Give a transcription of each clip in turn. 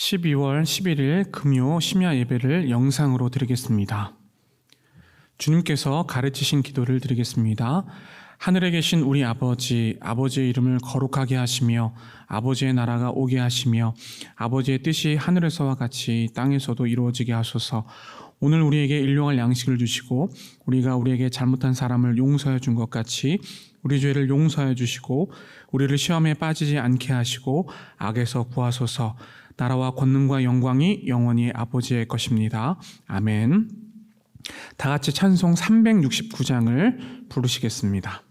12월 11일 금요 심야 예배를 영상으로 드리겠습니다. 주님께서 가르치신 기도를 드리겠습니다. 하늘에 계신 우리 아버지, 아버지의 이름을 거룩하게 하시며 아버지의 나라가 오게 하시며 아버지의 뜻이 하늘에서와 같이 땅에서도 이루어지게 하소서. 오늘 우리에게 일용할 양식을 주시고 우리가 우리에게 잘못한 사람을 용서해 준 것 같이 우리 죄를 용서해 주시고 우리를 시험에 빠지지 않게 하시고 악에서 구하소서. 나라와 권능과 영광이 영원히 아버지의 것입니다. 아멘. 다 같이 찬송 369장을 부르시겠습니다.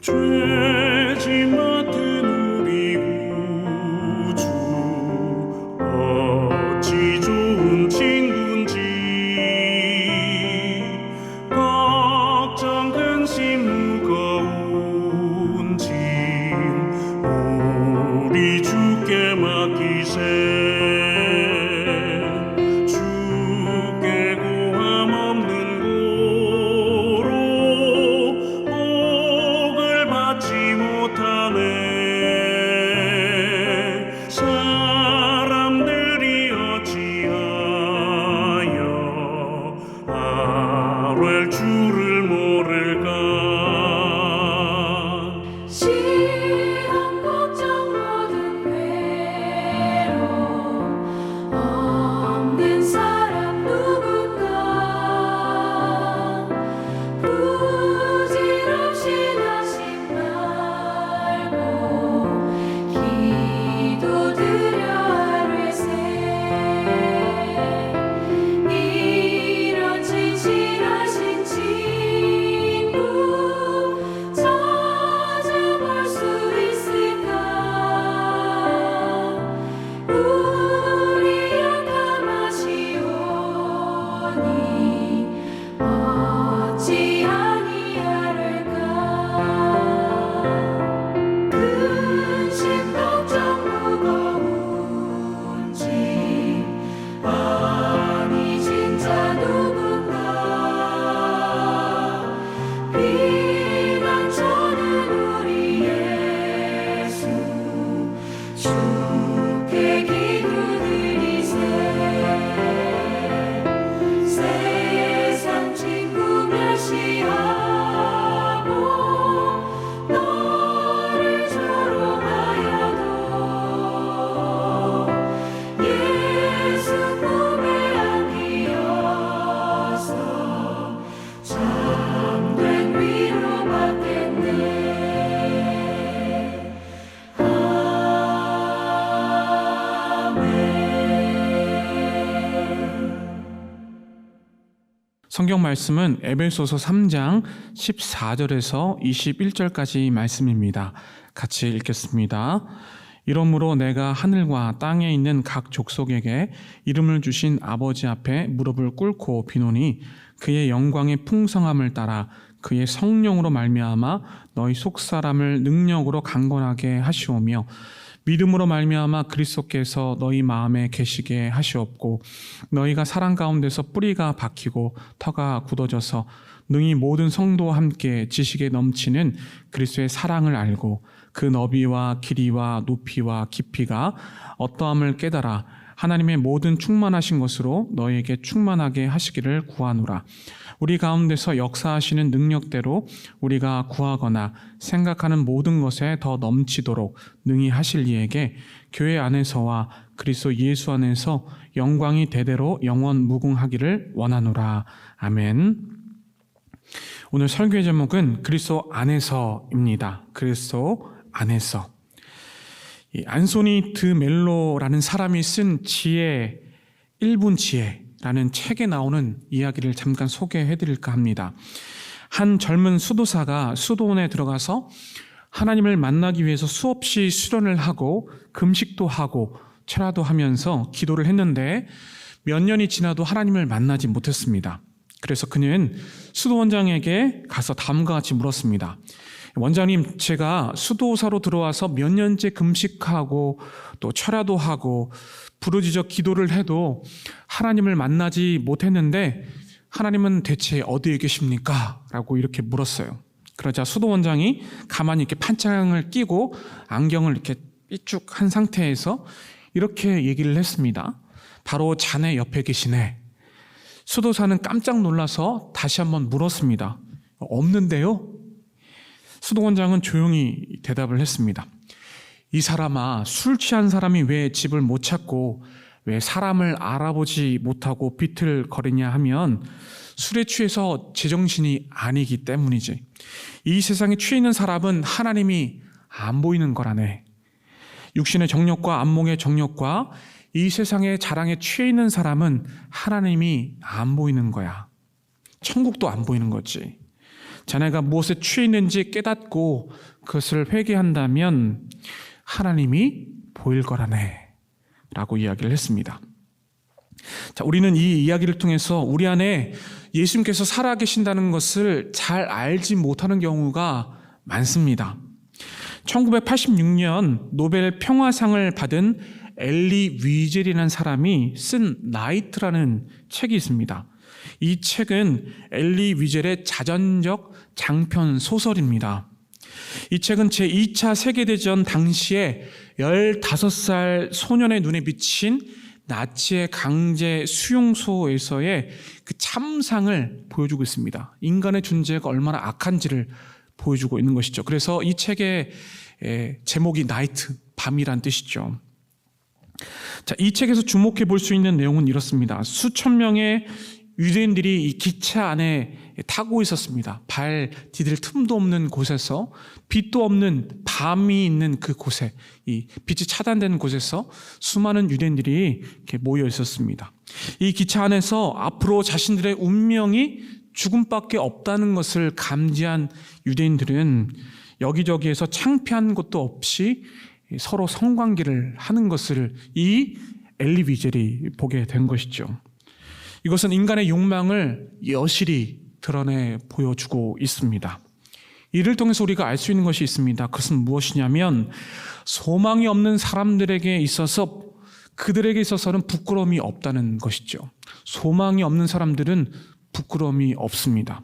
죄지 맡은 우리 구주 어찌 좋은 친구인지 걱정 근심 무거운 짐 우리 주께 맡기세. 주께 고함 없는 고로 받지 못하네. 사람들이 어찌하여 아뢰 주를 모를까. 시험 걱정 모든 괴로움 없는 사람 누군가. 부질없이 낙심 말고 기도드려 아뢰세. 이런 진실하신 친구 찾아볼 수 있을까. 우리 약함하시오니 어찌 아니하를까. 근심 걱정 무거운 짐 아니 진짜 누군가. 피난처는 우리 예수 주께 기도드리세. 세상 친구 멸시하고 너를 조롱하여도 예수 품에 안기어서 참된 위로받겠네. 성경 말씀은 에베소서 3장 14절에서 21절까지 말씀입니다. 같이 읽겠습니다. 이러므로 내가 하늘과 땅에 있는 각 족속에게 이름을 주신 아버지 앞에 무릎을 꿇고 비노니 그의 영광의 풍성함을 따라 그의 성령으로 말미암아 너희 속사람을 능력으로 강건하게 하시오며 믿음으로 말미암아 그리스도께서 너희 마음에 계시게 하시옵고 너희가 사랑 가운데서 뿌리가 박히고 터가 굳어져서 능히 모든 성도와 함께 지식에 넘치는 그리스도의 사랑을 알고 그 너비와 길이와 높이와 깊이가 어떠함을 깨달아 하나님의 모든 충만하신 것으로 너희에게 충만하게 하시기를 구하노라. 우리 가운데서 역사하시는 능력대로 우리가 구하거나 생각하는 모든 것에 더 넘치도록 능히 하실 이에게 교회 안에서와 그리스도 예수 안에서 영광이 대대로 영원 무궁하기를 원하노라. 아멘. 오늘 설교의 제목은 그리스도 안에서입니다. 그리스도 안에서. 이 안소니 드 멜로라는 사람이 쓴 지혜, 1분 지혜라는 책에 나오는 이야기를 잠깐 소개해드릴까 합니다. 한 젊은 수도사가 수도원에 들어가서 하나님을 만나기 위해서 수없이 수련을 하고 금식도 하고 철야도 하면서 기도를 했는데 몇 년이 지나도 하나님을 만나지 못했습니다. 그래서 그는 수도 원장에게 가서 다음과 같이 물었습니다. 원장님, 제가 수도사로 들어와서 몇 년째 금식하고 또 철야도 하고 부르짖어 기도를 해도 하나님을 만나지 못했는데 하나님은 대체 어디에 계십니까? 라고 이렇게 물었어요. 그러자 수도 원장이 가만히 이렇게 판창을 끼고 안경을 이렇게 삐쭉한 상태에서 이렇게 얘기를 했습니다. 바로 자네 옆에 계시네. 수도사는 깜짝 놀라서 다시 한번 물었습니다. 없는데요? 수도 원장은 조용히 대답을 했습니다. 이 사람아, 술 취한 사람이 왜 집을 못 찾고 왜 사람을 알아보지 못하고 비틀거리냐 하면 술에 취해서 제정신이 아니기 때문이지. 이 세상에 취해 있는 사람은 하나님이 안 보이는 거라네. 육신의 정욕과 안목의 정욕과 이 세상의 자랑에 취해 있는 사람은 하나님이 안 보이는 거야. 천국도 안 보이는 거지. 자네가 무엇에 취해 있는지 깨닫고 그것을 회개한다면 하나님이 보일 거라네 라고 이야기를 했습니다. 자, 우리는 이 이야기를 통해서 우리 안에 예수님께서 살아계신다는 것을 잘 알지 못하는 경우가 많습니다. 1986년 노벨 평화상을 받은 엘리 위젤이라는 사람이 쓴 나이트라는 책이 있습니다. 이 책은 엘리 위젤의 자전적 장편 소설입니다. 이 책은 제2차 세계대전 당시에 15살 소년의 눈에 비친 나치의 강제 수용소에서의 그 참상을 보여주고 있습니다. 인간의 존재가 얼마나 악한지를 보여주고 있는 것이죠. 그래서 이 책의 제목이 나이트, 밤이란 뜻이죠. 자, 이 책에서 주목해 볼 수 있는 내용은 이렇습니다. 수천 명의 유대인들이 이 기차 안에 타고 있었습니다. 발 디딜 틈도 없는 곳에서, 빛도 없는 밤이 있는 그 곳에, 이 빛이 차단된 곳에서 수많은 유대인들이 이렇게 모여 있었습니다. 이 기차 안에서 앞으로 자신들의 운명이 죽음밖에 없다는 것을 감지한 유대인들은 여기저기에서 창피한 것도 없이 서로 성관계를 하는 것을 이 엘리 위젤이 보게 된 것이죠. 이것은 인간의 욕망을 여실히 드러내 보여주고 있습니다. 이를 통해서 우리가 알 수 있는 것이 있습니다. 그것은 무엇이냐면 소망이 없는 사람들에게 있어서, 그들에게 있어서는 부끄러움이 없다는 것이죠. 소망이 없는 사람들은 부끄러움이 없습니다.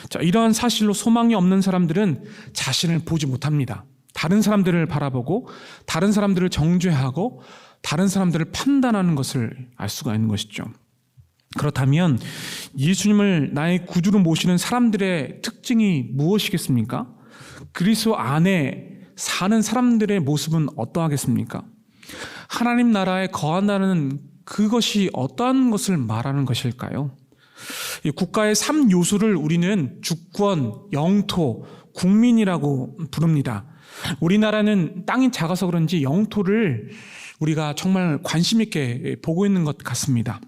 자, 이러한 사실로 소망이 없는 사람들은 자신을 보지 못합니다. 다른 사람들을 바라보고 다른 사람들을 정죄하고 다른 사람들을 판단하는 것을 알 수가 있는 것이죠. 그렇다면 예수님을 나의 구주로 모시는 사람들의 특징이 무엇이겠습니까? 그리스도 안에 사는 사람들의 모습은 어떠하겠습니까? 하나님 나라에 거한다는 그것이 어떠한 것을 말하는 것일까요? 이 국가의 3요소를 우리는 주권, 영토, 국민이라고 부릅니다. 우리나라는 땅이 작아서 그런지 영토를 우리가 정말 관심 있게 보고 있는 것 같습니다.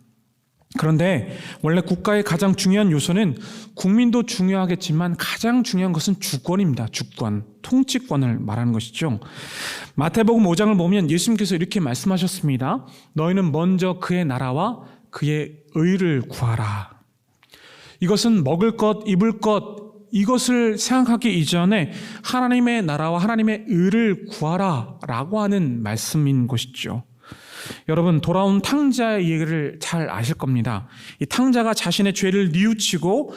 그런데 원래 국가의 가장 중요한 요소는 국민도 중요하겠지만 가장 중요한 것은 주권입니다. 주권, 통치권을 말하는 것이죠. 마태복음 5장을 보면 예수님께서 이렇게 말씀하셨습니다. 너희는 먼저 그의 나라와 그의 의를 구하라. 이것은 먹을 것, 입을 것, 이것을 생각하기 이전에 하나님의 나라와 하나님의 의를 구하라 라고 하는 말씀인 것이죠. 여러분, 돌아온 탕자의 얘기를 잘 아실 겁니다. 이 탕자가 자신의 죄를 뉘우치고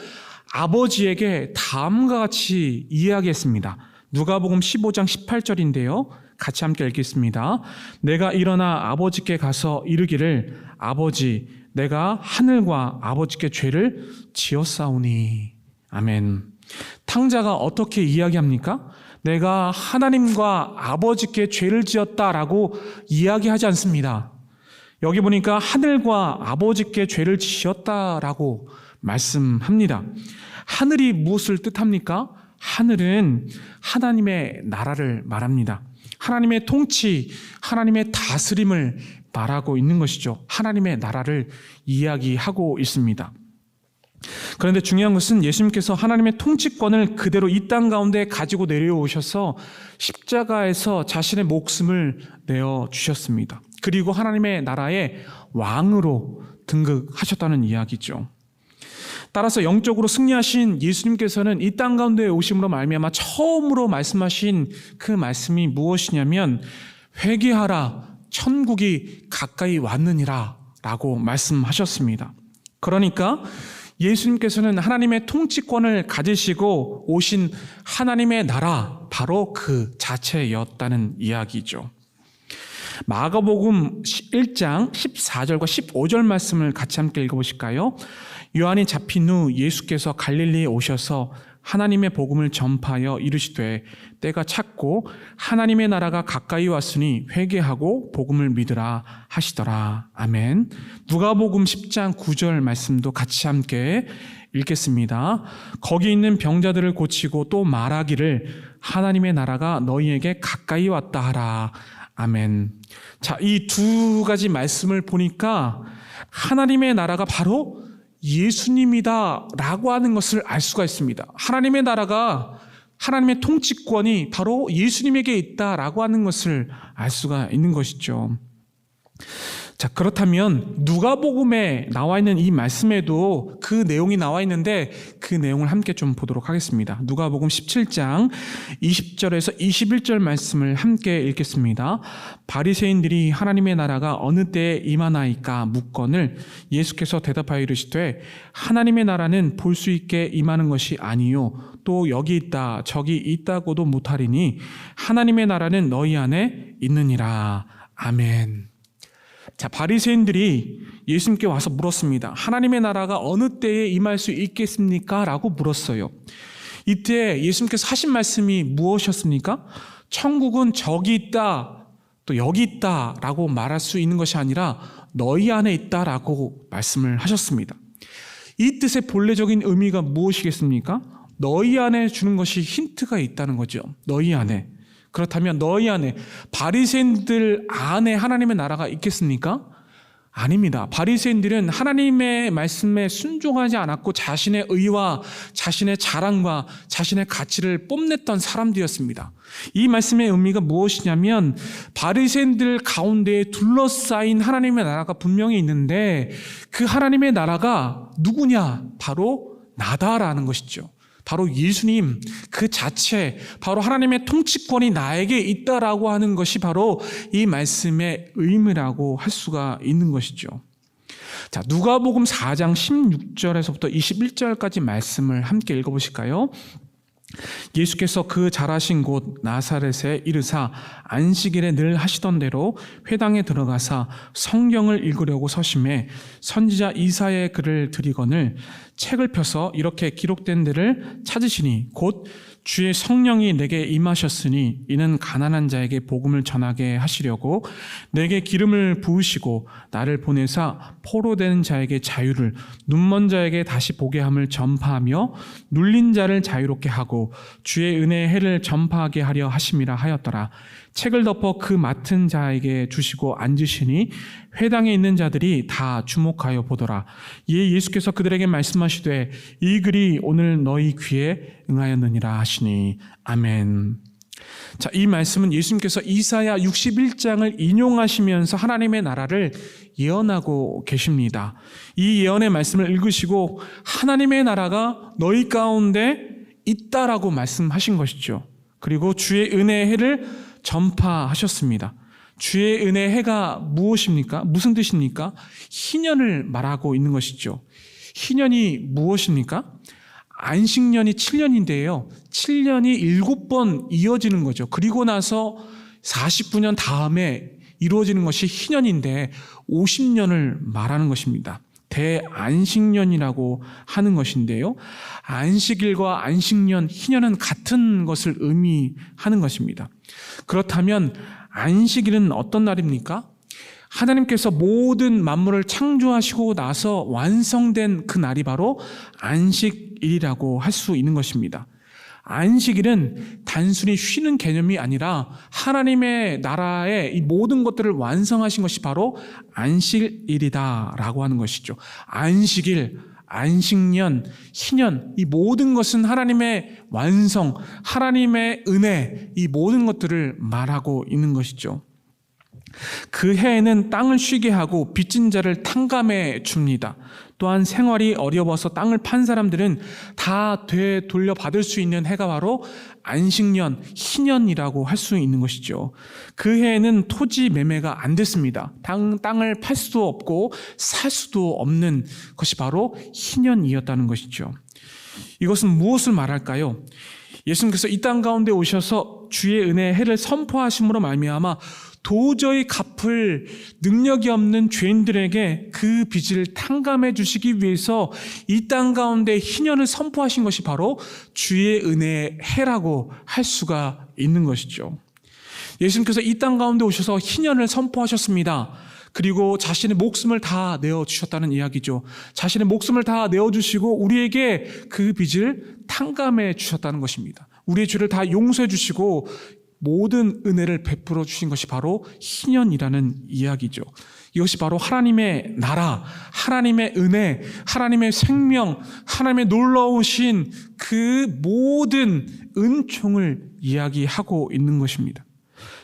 아버지에게 다음과 같이 이야기했습니다. 누가복음 15장 18절인데요. 같이 함께 읽겠습니다. 내가 일어나 아버지께 가서 이르기를 아버지, 내가 하늘과 아버지께 죄를 지었사오니. 아멘. 탕자가 어떻게 이야기합니까? 내가 하나님과 아버지께 죄를 지었다라고 이야기하지 않습니다. 여기 보니까 하늘과 아버지께 죄를 지었다라고 말씀합니다. 하늘이 무엇을 뜻합니까? 하늘은 하나님의 나라를 말합니다. 하나님의 통치, 하나님의 다스림을 말하고 있는 것이죠. 하나님의 나라를 이야기하고 있습니다. 그런데 중요한 것은 예수님께서 하나님의 통치권을 그대로 이 땅 가운데 가지고 내려오셔서 십자가에서 자신의 목숨을 내어주셨습니다. 그리고 하나님의 나라의 왕으로 등극하셨다는 이야기죠. 따라서 영적으로 승리하신 예수님께서는 이 땅 가운데 오심으로 말미암아 처음으로 말씀하신 그 말씀이 무엇이냐면 회개하라 천국이 가까이 왔느니라 라고 말씀하셨습니다. 그러니까 예수님께서는 하나님의 통치권을 가지시고 오신 하나님의 나라 바로 그 자체였다는 이야기죠. 마가복음 1장 14절과 15절 말씀을 같이 함께 읽어보실까요? 요한이 잡힌 후 예수께서 갈릴리에 오셔서 하나님의 복음을 전파하여 이르시되 때가 찼고 하나님의 나라가 가까이 왔으니 회개하고 복음을 믿으라 하시더라. 아멘. 누가복음 10장 9절 말씀도 같이 함께 읽겠습니다. 거기 있는 병자들을 고치고 또 말하기를 하나님의 나라가 너희에게 가까이 왔다 하라. 아멘. 자, 이 두 가지 말씀을 보니까 하나님의 나라가 바로 예수님이다 라고 하는 것을 알 수가 있습니다. 하나님의 나라가, 하나님의 통치권이 바로 예수님에게 있다라고 하는 것을 알 수가 있는 것이죠. 자, 그렇다면 누가복음에 나와 있는 이 말씀에도 그 내용이 나와 있는데 그 내용을 함께 좀 보도록 하겠습니다. 누가복음 17장 20절에서 21절 말씀을 함께 읽겠습니다. 바리새인들이 하나님의 나라가 어느 때에 임하나이까 묻거늘 예수께서 대답하여 이르시되 하나님의 나라는 볼 수 있게 임하는 것이 아니요 또 여기 있다 저기 있다고도 못하리니 하나님의 나라는 너희 안에 있느니라. 아멘. 자, 바리새인들이 예수님께 와서 물었습니다. 하나님의 나라가 어느 때에 임할 수 있겠습니까? 라고 물었어요. 이때 예수님께서 하신 말씀이 무엇이었습니까? 천국은 저기 있다, 또 여기 있다 라고 말할 수 있는 것이 아니라 너희 안에 있다라고 말씀을 하셨습니다. 이 뜻의 본래적인 의미가 무엇이겠습니까? 너희 안에 주는 것이 힌트가 있다는 거죠. 너희 안에. 그렇다면 너희 안에, 바리새인들 안에 하나님의 나라가 있겠습니까? 아닙니다. 바리새인들은 하나님의 말씀에 순종하지 않았고 자신의 의와 자신의 자랑과 자신의 가치를 뽐냈던 사람들이었습니다. 이 말씀의 의미가 무엇이냐면 바리새인들 가운데에 둘러싸인 하나님의 나라가 분명히 있는데 그 하나님의 나라가 누구냐? 바로 나다라는 것이죠. 바로 예수님 그 자체, 바로 하나님의 통치권이 나에게 있다라고 하는 것이 바로 이 말씀의 의미라고 할 수가 있는 것이죠. 자, 누가복음 4장 16절에서부터 21절까지 말씀을 함께 읽어보실까요? 예수께서 그 자라신 곳 나사렛에 이르사 안식일에 늘 하시던 대로 회당에 들어가사 성경을 읽으려고 서심해 선지자 이사야의 글을 들이거늘 책을 펴서 이렇게 기록된 데를 찾으시니 곧 주의 성령이 내게 임하셨으니 이는 가난한 자에게 복음을 전하게 하시려고 내게 기름을 부으시고 나를 보내사 포로된 자에게 자유를, 눈먼 자에게 다시 보게 함을 전파하며 눌린 자를 자유롭게 하고 주의 은혜의 해를 전파하게 하려 하심이라 하였더라. 책을 덮어 그 맡은 자에게 주시고 앉으시니 회당에 있는 자들이 다 주목하여 보더라. 이에 예수께서 그들에게 말씀하시되 이 글이 오늘 너희 귀에 응하였느니라 하시니. 아멘. 자, 이 말씀은 예수님께서 이사야 61장을 인용하시면서 하나님의 나라를 예언하고 계십니다. 이 예언의 말씀을 읽으시고 하나님의 나라가 너희 가운데 있다라고 말씀하신 것이죠. 그리고 주의 은혜의 해를 전파하셨습니다. 주의 은혜의 해가 무엇입니까? 무슨 뜻입니까? 희년을 말하고 있는 것이죠. 희년이 무엇입니까? 안식년이 7년인데요. 7년이 7번 이어지는 거죠. 그리고 나서 49년 다음에 이루어지는 것이 희년인데 50년을 말하는 것입니다. 대안식년이라고 하는 것인데요. 안식일과 안식년, 희년은 같은 것을 의미하는 것입니다. 그렇다면 안식일은 어떤 날입니까? 하나님께서 모든 만물을 창조하시고 나서 완성된 그 날이 바로 안식일이라고 할 수 있는 것입니다. 안식일은 단순히 쉬는 개념이 아니라 하나님의 나라의 이 모든 것들을 완성하신 것이 바로 안식일이다라고 하는 것이죠. 안식일, 안식년, 희년, 이 모든 것은 하나님의 완성, 하나님의 은혜, 이 모든 것들을 말하고 있는 것이죠. 그 해에는 땅을 쉬게 하고 빚진 자를 탕감해 줍니다. 또한 생활이 어려워서 땅을 판 사람들은 다 되돌려받을 수 있는 해가 바로 안식년, 희년이라고 할 수 있는 것이죠. 그 해에는 토지 매매가 안 됐습니다. 땅을 팔 수도 없고 살 수도 없는 것이 바로 희년이었다는 것이죠. 이것은 무엇을 말할까요? 예수님께서 이 땅 가운데 오셔서 주의 은혜의 해를 선포하심으로 말미암아 도저히 갚을 능력이 없는 죄인들에게 그 빚을 탕감해 주시기 위해서 이 땅 가운데 희년을 선포하신 것이 바로 주의 은혜의 해라고 할 수가 있는 것이죠. 예수님께서 이 땅 가운데 오셔서 희년을 선포하셨습니다. 그리고 자신의 목숨을 다 내어주셨다는 이야기죠. 자신의 목숨을 다 내어주시고 우리에게 그 빚을 탕감해 주셨다는 것입니다. 우리의 죄를 다 용서해 주시고 모든 은혜를 베풀어 주신 것이 바로 희년이라는 이야기죠. 이것이 바로 하나님의 나라, 하나님의 은혜, 하나님의 생명, 하나님의 놀라우신 그 모든 은총을 이야기하고 있는 것입니다.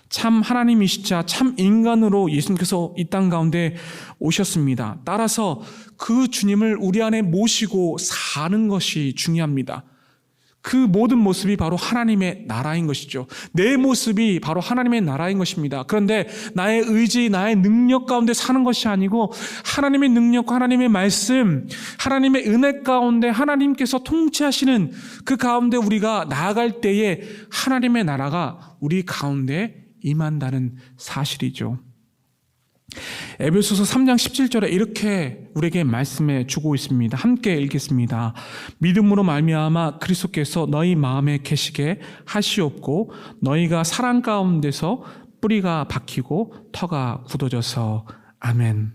참 하나님이시자 참 인간으로 예수님께서 이 땅 가운데 오셨습니다. 따라서 그 주님을 우리 안에 모시고 사는 것이 중요합니다. 그 모든 모습이 바로 하나님의 나라인 것이죠. 내 모습이 바로 하나님의 나라인 것입니다. 그런데 나의 의지, 나의 능력 가운데 사는 것이 아니고 하나님의 능력과 하나님의 말씀, 하나님의 은혜 가운데 하나님께서 통치하시는 그 가운데 우리가 나아갈 때에 하나님의 나라가 우리 가운데 임한다는 사실이죠. 에베소서 3장 17절에 이렇게 우리에게 말씀해 주고 있습니다. 함께 읽겠습니다. 믿음으로 말미암아 그리스도께서 너희 마음에 계시게 하시옵고 너희가 사랑 가운데서 뿌리가 박히고 터가 굳어져서 아멘.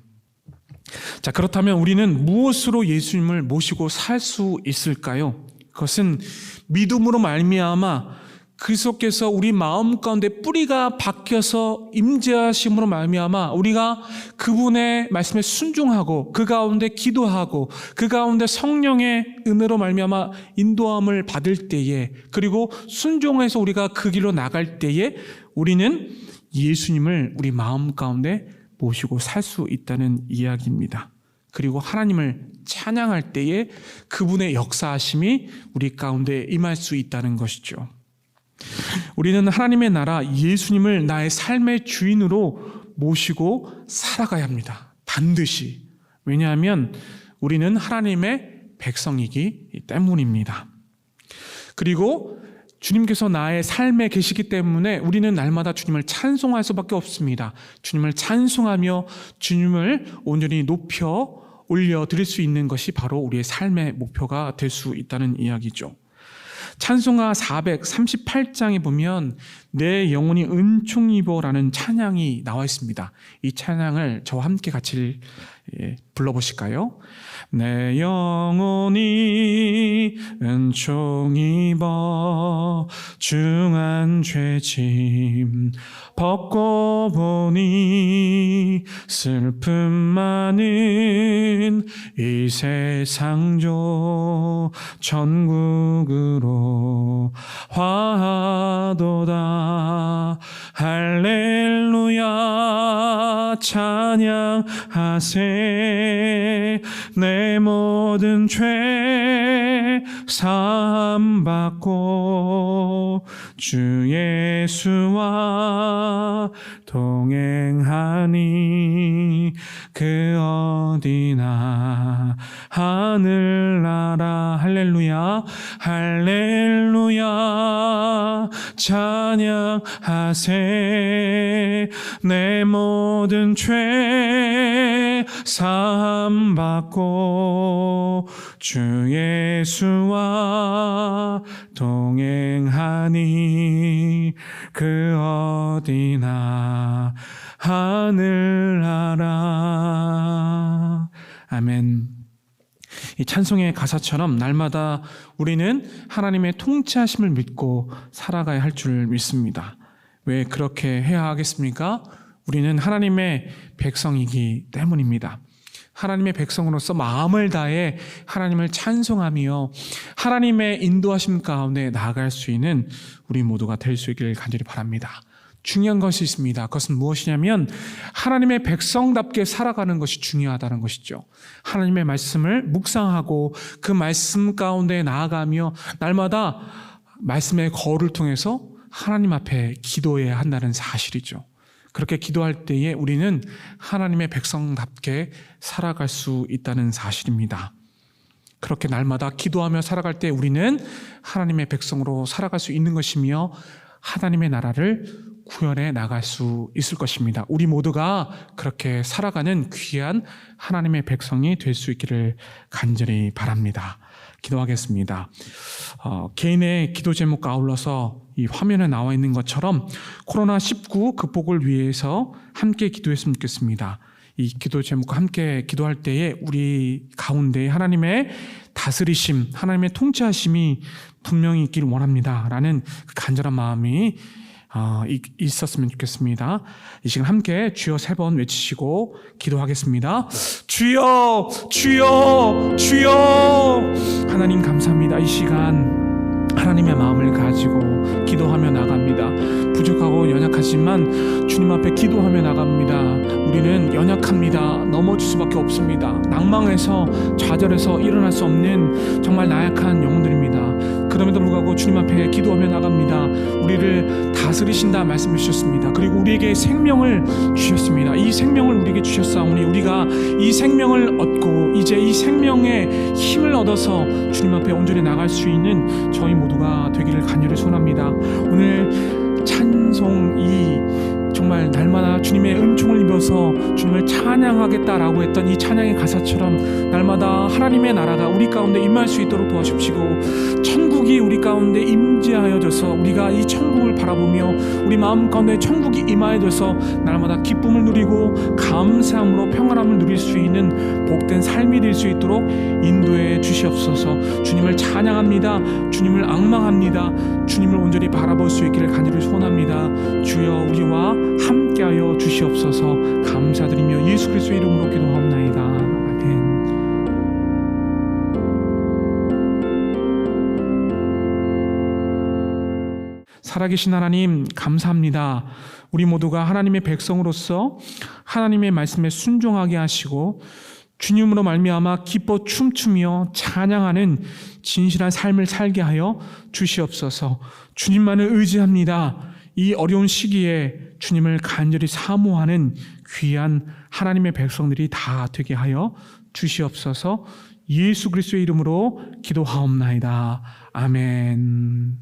자, 그렇다면 우리는 무엇으로 예수님을 모시고 살 수 있을까요? 그것은 믿음으로 말미암아 그리스도께서 우리 마음 가운데 뿌리가 박혀서 임재하심으로 말미암아 우리가 그분의 말씀에 순종하고 그 가운데 기도하고 그 가운데 성령의 은혜로 말미암아 인도함을 받을 때에 그리고 순종해서 우리가 그 길로 나갈 때에 우리는 예수님을 우리 마음 가운데 모시고 살 수 있다는 이야기입니다. 그리고 하나님을 찬양할 때에 그분의 역사하심이 우리 가운데 임할 수 있다는 것이죠. 우리는 하나님의 나라 예수님을 나의 삶의 주인으로 모시고 살아가야 합니다. 반드시. 왜냐하면 우리는 하나님의 백성이기 때문입니다. 그리고 주님께서 나의 삶에 계시기 때문에 우리는 날마다 주님을 찬송할 수밖에 없습니다. 주님을 찬송하며 주님을 온전히 높여 올려드릴 수 있는 것이 바로 우리의 삶의 목표가 될 수 있다는 이야기죠. 찬송가 438장에 보면 내 영혼이 은총 입어라는 찬양이 나와 있습니다. 이 찬양을 저와 함께 같이 불러보실까요? 내 영혼이 은총 입어 중한 죄짐 벗고 보니 슬픔 많은 이 세상조 천국으로 화하도다. 할렐루야 찬양하세. 내 모든 죄 사함받고 주 예수와 동행하니 그 어디나 하늘나라. 할렐루야 할렐루야 찬양하세. 내 모든 죄 사함받고 주 예수와 동행하니 그 어디나 하늘나라. 아멘. 이 찬송의 가사처럼 날마다 우리는 하나님의 통치하심을 믿고 살아가야 할 줄 믿습니다. 왜 그렇게 해야 하겠습니까? 우리는 하나님의 백성이기 때문입니다. 하나님의 백성으로서 마음을 다해 하나님을 찬송하며 하나님의 인도하심 가운데 나아갈 수 있는 우리 모두가 될 수 있기를 간절히 바랍니다. 중요한 것이 있습니다. 그것은 무엇이냐면 하나님의 백성답게 살아가는 것이 중요하다는 것이죠. 하나님의 말씀을 묵상하고 그 말씀 가운데 나아가며 날마다 말씀의 거울을 통해서 하나님 앞에 기도해야 한다는 사실이죠. 그렇게 기도할 때에 우리는 하나님의 백성답게 살아갈 수 있다는 사실입니다. 그렇게 날마다 기도하며 살아갈 때 우리는 하나님의 백성으로 살아갈 수 있는 것이며 하나님의 나라를 구현해 나갈 수 있을 것입니다. 우리 모두가 그렇게 살아가는 귀한 하나님의 백성이 될 수 있기를 간절히 바랍니다. 기도하겠습니다. 개인의 기도 제목과 아울러서 이 화면에 나와 있는 것처럼 코로나19 극복을 위해서 함께 기도했으면 좋겠습니다. 이 기도 제목과 함께 기도할 때에 우리 가운데 하나님의 다스리심, 하나님의 통치하심이 분명히 있기를 원합니다. 라는 그 간절한 마음이 있었으면 좋겠습니다. 이 시간 함께 주여 3번 외치시고 기도하겠습니다. 주여, 주여, 주여. 하나님 감사합니다. 이 시간 하나님의 마음을 가지고 기도하며 나갑니다. 부족하고 연약하지만 주님 앞에 기도하며 나갑니다. 우리는 연약합니다. 넘어질 수밖에 없습니다. 낭망해서 좌절해서 일어날 수 없는 정말 나약한 영혼들입니다. 그럼에도 불구하고 주님 앞에 기도하며 나갑니다. 우리를 다스리신다 말씀해 주셨습니다. 그리고 우리에게 생명을 주셨습니다. 이 생명을 우리에게 주셨사오니 우리가 이 생명을 얻고 이제 이 생명의 힘을 얻어서 주님 앞에 온전히 나갈 수 있는 저희 모두가 되기를 간절히 소원합니다. 오늘 찬송이 정말 날마다 주님의 은총을 입어서 주님을 찬양하겠다라고 했던 이 찬양의 가사처럼 날마다 하나님의 나라가 우리 가운데 임할 수 있도록 도와주십시고 천국이 우리 가운데 임재하여져서 우리가 이 천국을 바라보며 우리 마음 가운데 천국이 임하여져서 날마다 기쁨을 누리고 감사함으로 평안함을 누릴 수 있는 복된 삶이 될 수 있도록 인도해 주시옵소서. 주님을 찬양합니다. 주님을 앙망합니다. 주님을 온전히 바라볼 수 있기를 간절히 소원합니다. 주여 우리와 함께하여 주시옵소서. 감사드리며 예수 그리스도의 이름으로 기도하옵나이다. 아멘. 살아계신 하나님 감사합니다. 우리 모두가 하나님의 백성으로서 하나님의 말씀에 순종하게 하시고 주님으로 말미암아 기뻐 춤추며 찬양하는 진실한 삶을 살게 하여 주시옵소서. 주님만을 의지합니다. 이 어려운 시기에 주님을 간절히 사모하는 귀한 하나님의 백성들이 다 되게 하여 주시옵소서. 예수 그리스도의 이름으로 기도하옵나이다. 아멘.